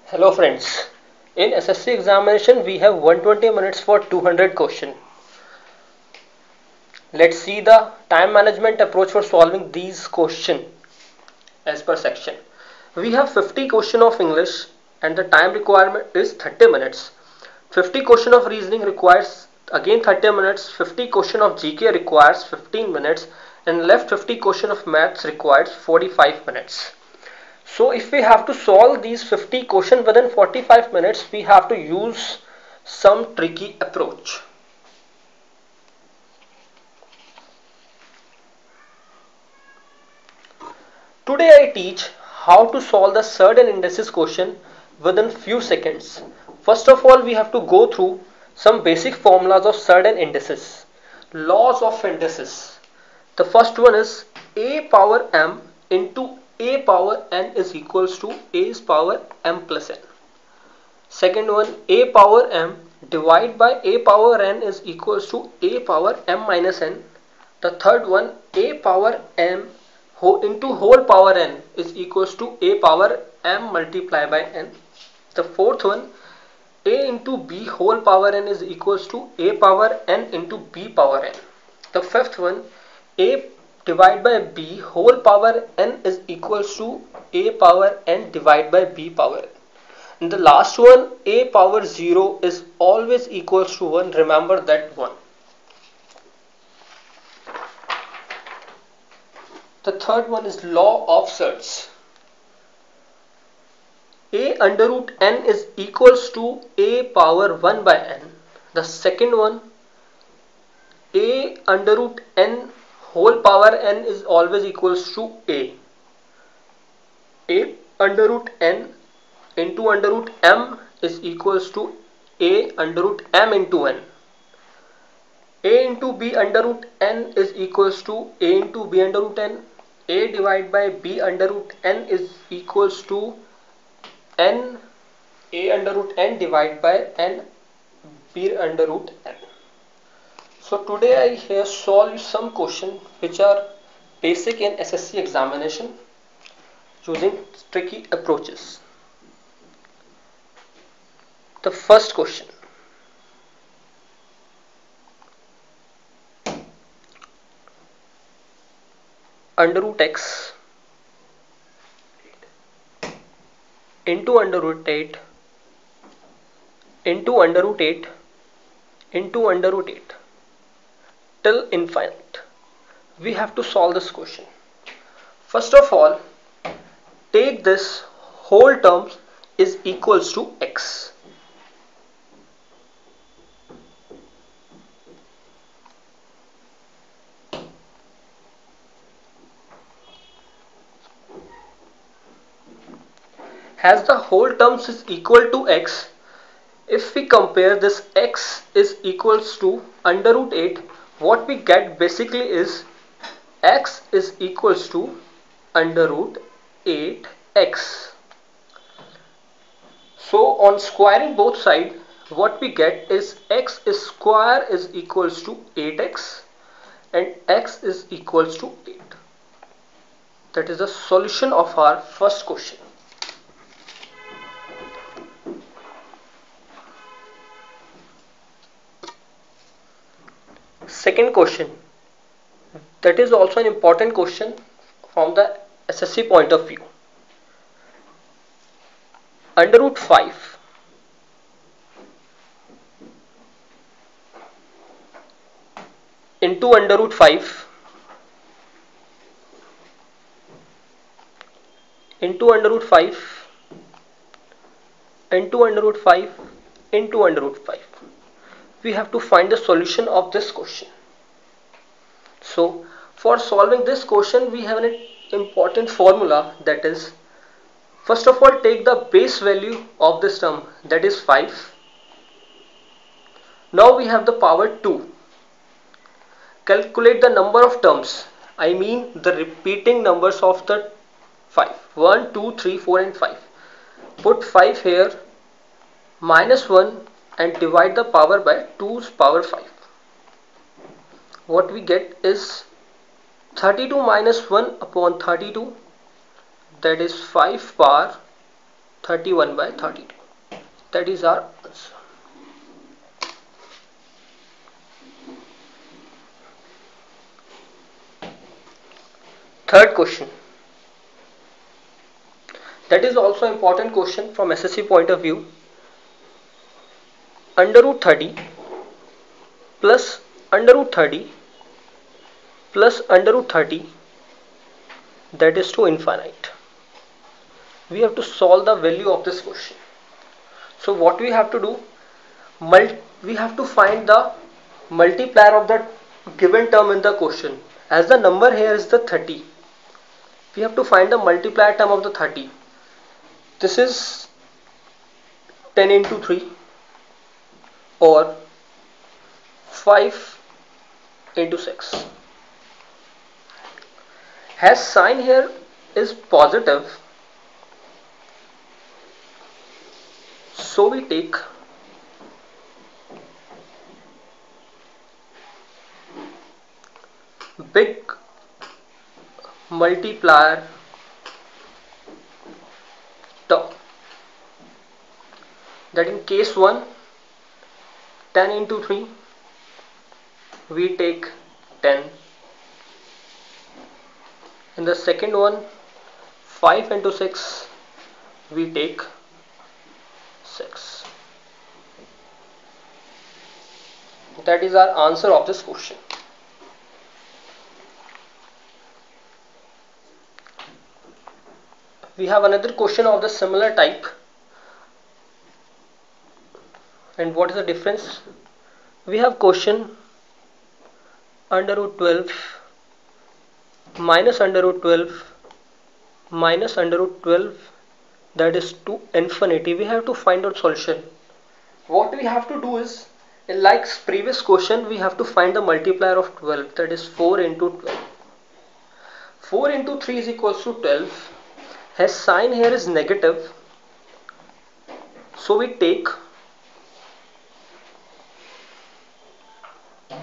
Hello friends. In SSC examination we have 120 minutes for 200 question. Let's see the time management approach for solving these question as per section. We have 50 question of English and the time requirement is 30 minutes. 50 question of reasoning requires again 30 minutes. 50 question of GK requires 15 minutes and left 50 question of maths requires 45 minutes. So if we have to solve these 50 questions within 45 minutes, we have to use some tricky approach. Today I teach how to solve the surd and indices question within few seconds. First of all, we have to go through some basic formulas of surd and indices. Laws of indices. The first one is a power m into a power n is equals to a's power m plus n. Second one, a power m divided by a power n is equals to a power m minus n. The third one, a power m into whole power n is equals to a power m multiplied by n. The fourth one, a into b whole power n is equals to a power n into b power n. The fifth one, a divided by b whole power n is equals to a power n divided by b power n. And the last one, a power 0 is always equals to 1. Remember that one. The third one is law of surds. A under root n is equals to a power 1 by n. The second one, a under root n whole power n is always equals to a. A under root n into under root m is equals to a under root m into n. A into b under root n is equals to a into b under root n. A divided by b under root n is equals to n a under root n divided by n b under root n. So today I here solve some questions which are basic in SSC examination using tricky approaches. The first question. Under root x into under root 8 into under root 8 into under root 8 till infinite. We have to solve this question. First of all, take this whole term is equals to x. As the whole terms is equal to x, if we compare this x is equals to under root 8, what we get basically is x is equals to under root 8x. So on squaring both sides, what we get is x is square is equals to 8x and x is equals to 8. That is the solution of our first question. Second question, that is also an important question from the SSC point of view. Under root 5 into under root 5 into under root 5 into under root 5 into under root 5. We have to find the solution of this question. So for solving this question, we have an important formula, that is, first of all, take the base value of this term, that is 5. Now we have the power 2. Calculate the number of terms, I mean the repeating numbers of the 5. 1, 2, 3, 4 and 5. Put 5 here, minus 1 and divide the power by 2's power 5. What we get is 32 minus 1 upon 32, that is 5 power 31 by 32. That is our answer. Third question. That is also important question from SSC point of view. Under root 30 plus under root 30 plus under root 30, that is to infinite. We have to solve the value of this question. So what we have to do, we have to find the multiplier of the given term in the question. As the number here is the 30, we have to find the multiplier term of the 30. This is 10 into 3 or 5 into 6. As sign here is positive, so we take big multiplier term. That in case 1, 10 into 3, we take 10. In the second one, 5 into 6, we take 6. That is our answer of this question. We have another question of the similar type. And what is the difference? We have question under root 12 minus under root 12 minus under root 12, that is to infinity. We have to find out solution. What we have to do is, like previous question, we have to find the multiplier of 12, that is 4 into 12. 4 into 3 is equals to 12. His sign here is negative, so we take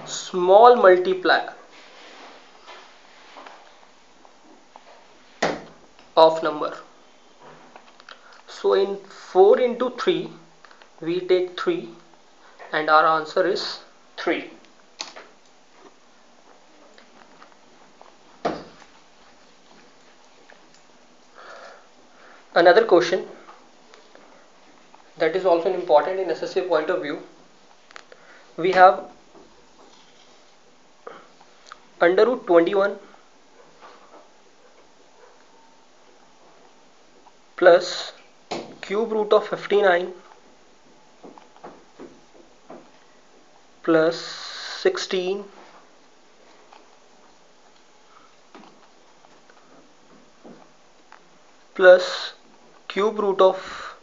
small multiplier of number. So in 4 into 3, we take 3 and our answer is 3. Another question that is also important in SSC point of view. We have under root 21 plus cube root of 59 plus 16 plus cube root of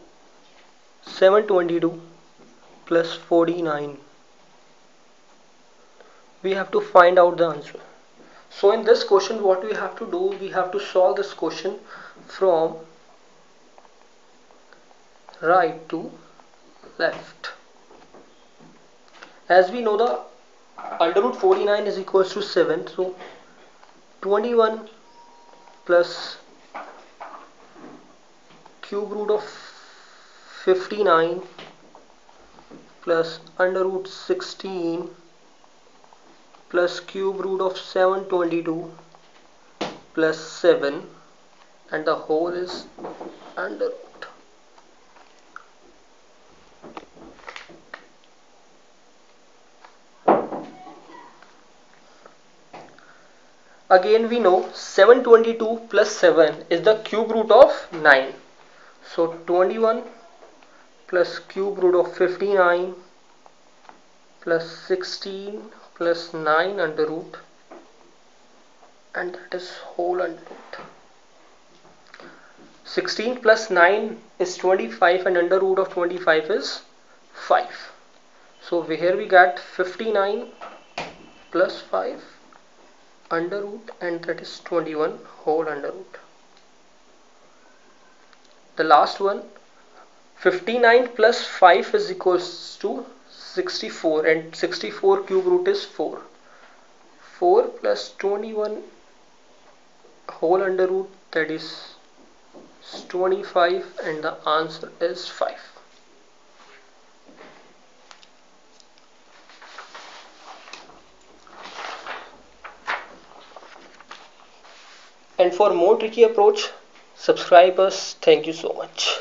722 plus 49. We have to find out the answer. So in this question, what we have to do, we have to solve this question from right to left. As we know, the under root 49 is equals to 7, so 21 plus cube root of 59 plus under root 16 plus cube root of 722 plus 7, and the whole is under root. Again we know 722 plus 7 is the cube root of 9. So 21 plus cube root of 59 plus 16 plus 9 under root, and that is whole under root. 16 plus 9 is 25 and under root of 25 is 5. So here we get 59 plus 5 under root, and that is 21 whole under root. The last one, 59 plus 5 is equals to 64, and 64 cube root is 4. 4 plus 21 whole under root, that is 25 and the answer is 5. And for more tricky approach, subscribe us. Thank you so much.